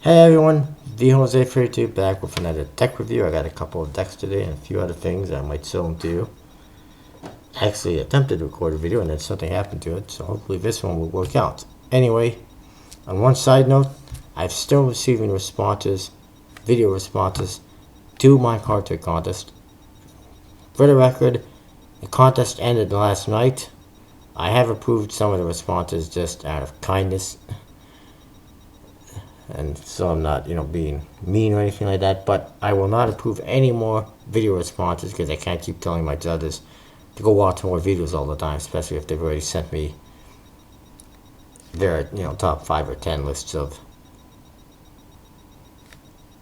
Hey everyone, the Jose for you back with another deck review. I got a couple of decks today and a few other things I might show them to you. I actually attempted to record a video and then something happened to it, so hopefully this one will work out. Anyway, on one side note, I'm still receiving responses, video responses, to my card trick contest. For the record, the contest ended last night. I have approved some of the responses just out of kindness. And so I'm not, being mean or anything like that. But I will not approve any more video responses because I can't keep telling my judges to go watch more videos all the time, especially if they've already sent me their, top 5 or 10 lists of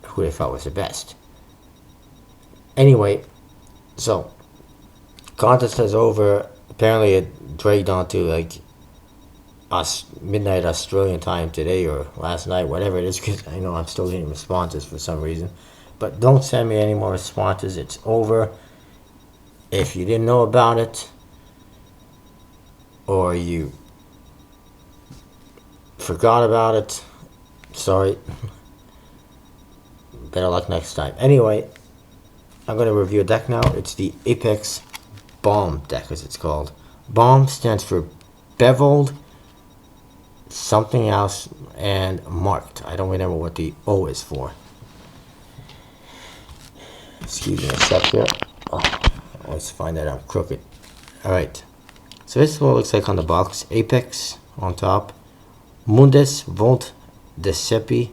who they thought was the best. Anyway, so contest is over. Apparently it dragged on to like midnight Australian time today or last night, whatever it is, because I know I'm still getting responses for some reason. But don't send me any more responses. It's over. If you didn't know about it or you forgot about it, sorry. Better luck next time. Anyway, I'm going to review a deck now. It's the Apex Bomb deck, as it's called. Bomb stands for beveled, something else, and marked. I don't remember what the O is for. Excuse me a sec here. Oh, let's find that I'm crooked. Alright. So this is what it looks like on the box. Apex on top. Mundus Volt Decepi.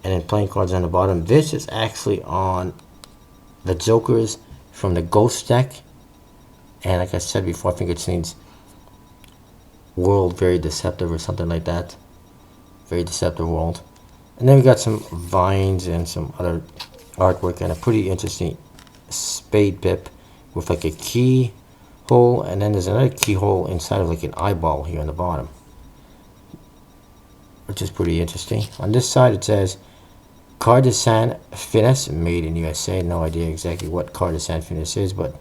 And then playing cards on the bottom. This is actually on the Jokers from the Ghost deck. And like I said before, I think it means World Very Deceptive or something like that. Very Deceptive World. And then we got some vines and some other artwork and a pretty interesting spade pip with like a keyhole, and then there's another keyhole inside of like an eyeball here on the bottom, which is pretty interesting. On this side it says Cardisan Finesse, made in USA. No idea exactly what Cardisan Finesse is, but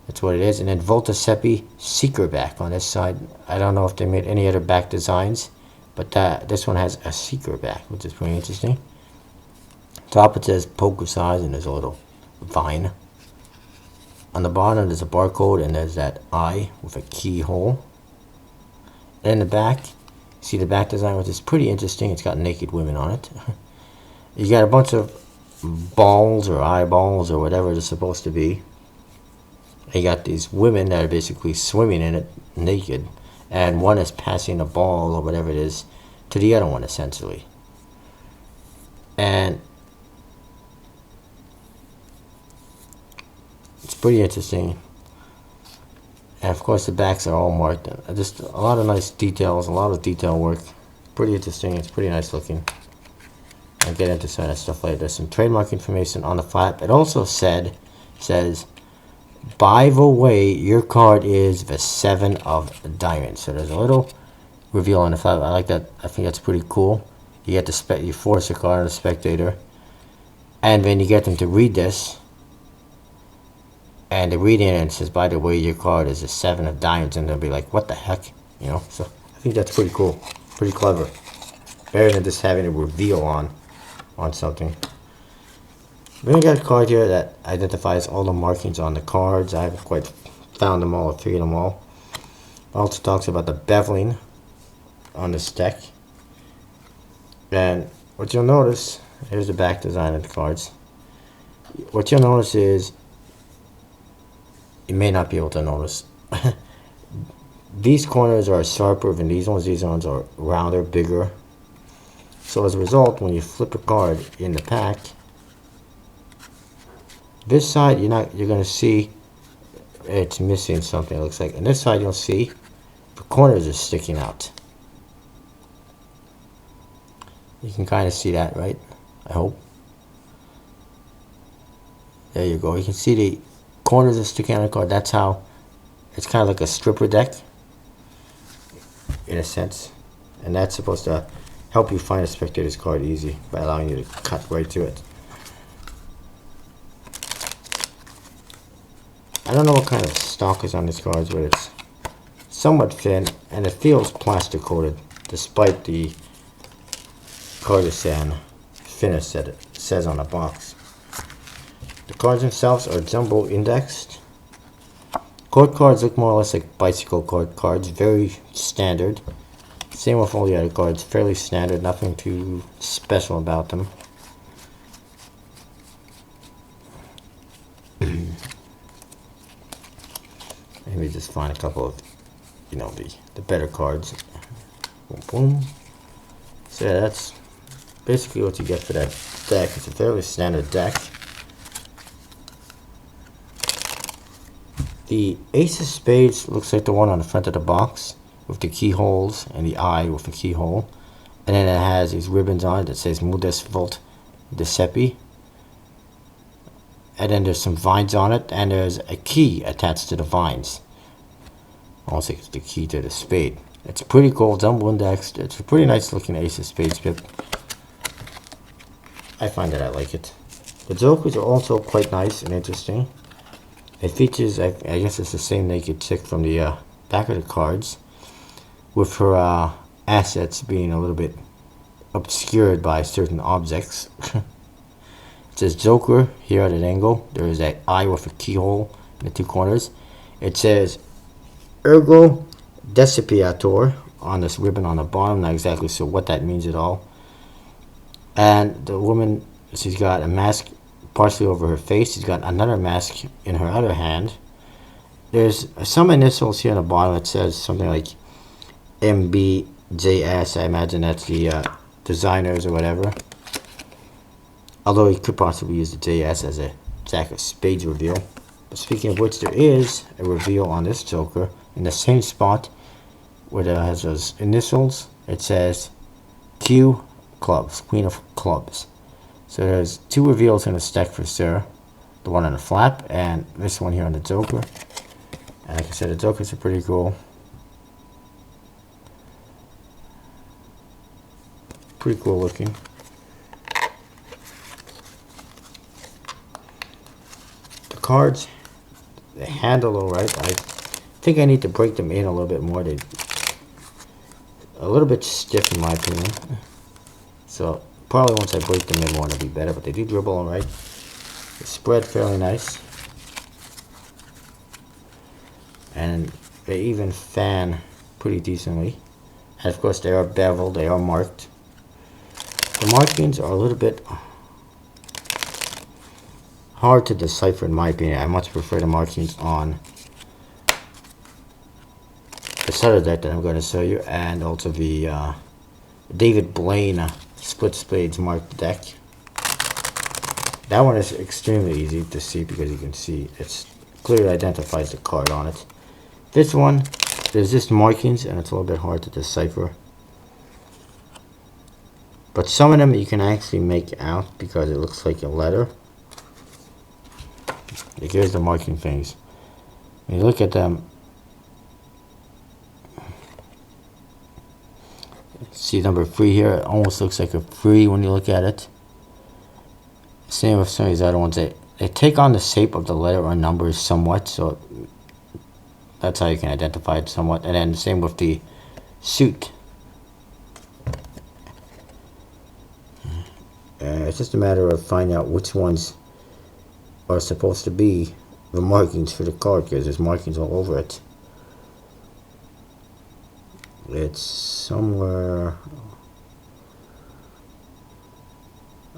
that's what it is. And then Volta Seppi Seeker back on this side. I don't know if they made any other back designs, but this one has a Seeker back, which is pretty interesting. Top it says poker size, and there's a little vine. On the bottom there's a barcode, and there's that eye with a keyhole. And in the back, see the back design, which is pretty interesting. It's got naked women on it. You got a bunch of balls or eyeballs or whatever it's supposed to be. You got these women that are basically swimming in it naked, and one is passing a ball or whatever it is to the other one, essentially. And it's pretty interesting. And of course the backs are all marked. Just a lot of nice details, a lot of detail work. Pretty interesting. It's pretty nice looking. I'll get into some of that stuff later. There's some trademark information on the flap. It also says, by the way, your card is the 7 of diamonds. So there's a little reveal on the flap. I like that. I think that's pretty cool. You get to you force a card on the spectator, and then you get them to read this, and they read it and it says, by the way, your card is a 7 of diamonds, and they'll be like, what the heck, So I think that's pretty cool, pretty clever. Better than just having a reveal on something. Then we got a card here that identifies all the markings on the cards. I haven't quite found them all or figured them all. It also talks about the beveling on this deck. And what you'll notice, here's the back design of the cards. What you'll notice is, you may not be able to notice, these corners are sharper than these ones. These ones are rounder, bigger. So as a result, when you flip a card in the pack, this side you're going to see it's missing something, it looks like. And this side you'll see the corners are sticking out. You can kind of see that, right? I hope. There you go. You can see the corners are sticking out of the card. That's how it's kind of like a stripper deck in a sense. And that's supposed to help you find a spectator's card easy by allowing you to cut right to it. I don't know what kind of stock is on these cards, but it's somewhat thin and it feels plastic coated despite the Courtesan finish that it says on the box. The cards themselves are jumbo indexed. Court cards look more or less like bicycle court cards, very standard. Same with all the other cards, fairly standard, nothing too special about them. Let me just find a couple of, the better cards. Boom, boom. So yeah, that's basically what you get for that deck. It's a fairly standard deck. The Ace of Spades looks like the one on the front of the box with the keyholes and the eye with the keyhole. And then it has these ribbons on it that says Modest Volt Decepti. And then there's some vines on it, and there's a key attached to the vines. Almost like it's the key to the spade. It's pretty cool, jumbo indexed. It's a pretty nice looking Ace of Spades pip. I find that I like it. The jokers are also quite nice and interesting. It features, I guess it's the same naked chick from the back of the cards, with her assets being a little bit obscured by certain objects. It says Joker here at an angle. There is an eye with a keyhole in the two corners. It says Ergo Decipiator on this ribbon on the bottom. Not exactly sure what that means at all. And the woman, she's got a mask partially over her face. She's got another mask in her other hand. There's some initials here on the bottom. It says something like MBJS. I imagine that's the designers or whatever. Although you could possibly use the JS as a Jack of Spades reveal. But speaking of which, there is a reveal on this Joker in the same spot where it has those initials. It says Q Clubs, Queen of Clubs. So there's two reveals in the stack for sure. The one on the flap and this one here on the Joker. And like I said, the Jokers are pretty cool. Pretty cool looking. Cards, they handle alright. I think I need to break them in a little bit more. They're a little bit stiff in my opinion. So probably once I break them in more it'll be better, but they do dribble alright. They spread fairly nice. And they even fan pretty decently. And of course they are beveled, they are marked. The markings are a little bit hard to decipher in my opinion. I much prefer the markings on this other deck that I'm going to show you, and also the David Blaine Split Spades marked deck. That one is extremely easy to see because you can see it clearly identifies the card on it. This one, there's just markings and it's a little bit hard to decipher. But some of them you can actually make out because it looks like a letter. Here's the marking things. When you look at them, see number 3 here, it almost looks like a 3 when you look at it. Same with some of these other ones. They take on the shape of the letter or numbers somewhat, so that's how you can identify it somewhat. And then same with the suit. It's just a matter of finding out which ones are supposed to be the markings for the card, because there's markings all over it. It's somewhere,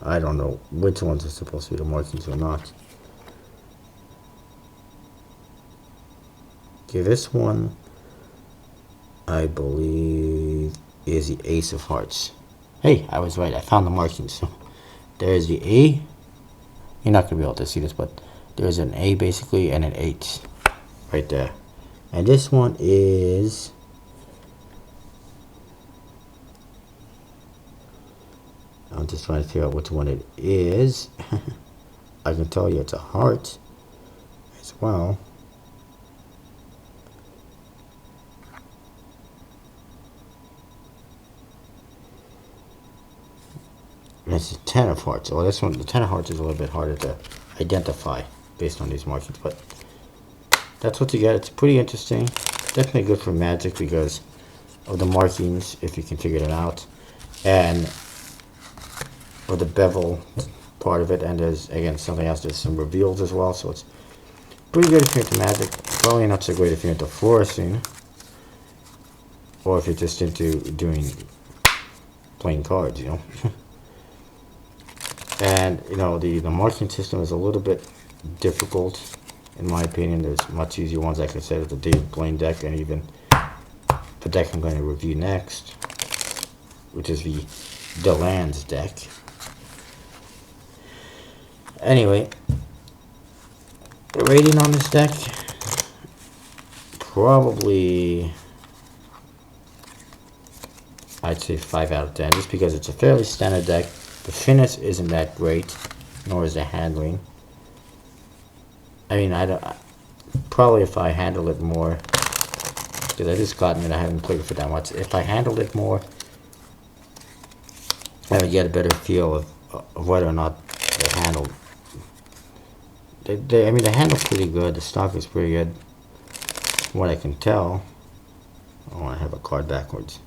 I don't know which ones are supposed to be the markings or not. Okay, this one I believe is the Ace of Hearts. Hey, I was right, I found the markings. There's the A. You're not going to be able to see this, but there's an A basically and an H right there. And this one is, I'm just trying to figure out which one it is. I can tell you it's a heart as well. That's the 10 of hearts. Oh, this one, the 10 of hearts is a little bit harder to identify based on these markings, but that's what you get. It's pretty interesting. Definitely good for Magic because of the markings, if you can figure it out. And or the bevel part of it, and there's, again, something else, there's some reveals as well, so it's pretty good if you're into Magic. Probably not so great if you're into Flourishing, or if you're just into doing playing cards, you know. And, you know, the marking system is a little bit difficult, in my opinion. There's much easier ones, like I said, with the David Blaine deck, and even the deck I'm going to review next, which is the Lands deck. Anyway, the rating on this deck, probably, I'd say 5 out of 10, just because it's a fairly standard deck. The finish isn't that great, nor is the handling. I mean, probably if I handle it more, because I just gotten it, I haven't played it for that much. If I handled it more, I would get a better feel of whether or not they handle. I mean, they handle pretty good. The stock is pretty good, from what I can tell. I want to have a card backwards.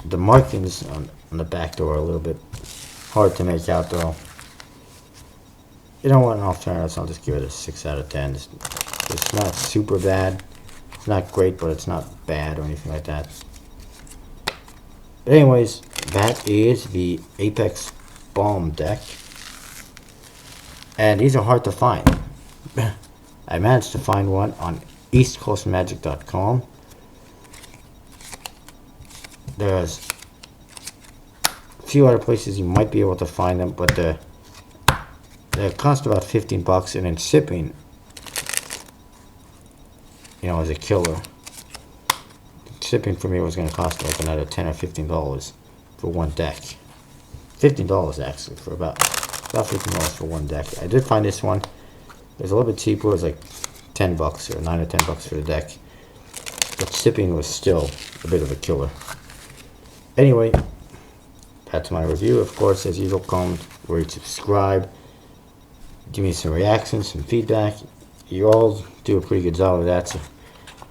The markings on the back door are a little bit hard to make out, though. You know what, in all fairness, I'll just give it a 6 out of 10. It's not super bad. It's not great, but it's not bad or anything like that. But anyways, that is the Apex Bomb deck. And these are hard to find. I managed to find one on eastcoastmagic.com. There's a few other places you might be able to find them, but they cost about 15 bucks, and then shipping, you know, is a killer. Shipping for me was going to cost like another $10 or $15 for one deck. $15 actually, for about $15 for one deck. I did find this one. It was a little bit cheaper. It was like 10 bucks or 9 or 10 bucks for the deck. But shipping was still a bit of a killer. Anyway, that's my review. Of course, as usual, comment, rate, subscribe. Give me some reactions, some feedback. You all do a pretty good job of that, so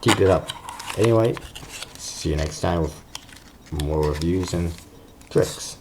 keep it up. Anyway, see you next time with more reviews and tricks.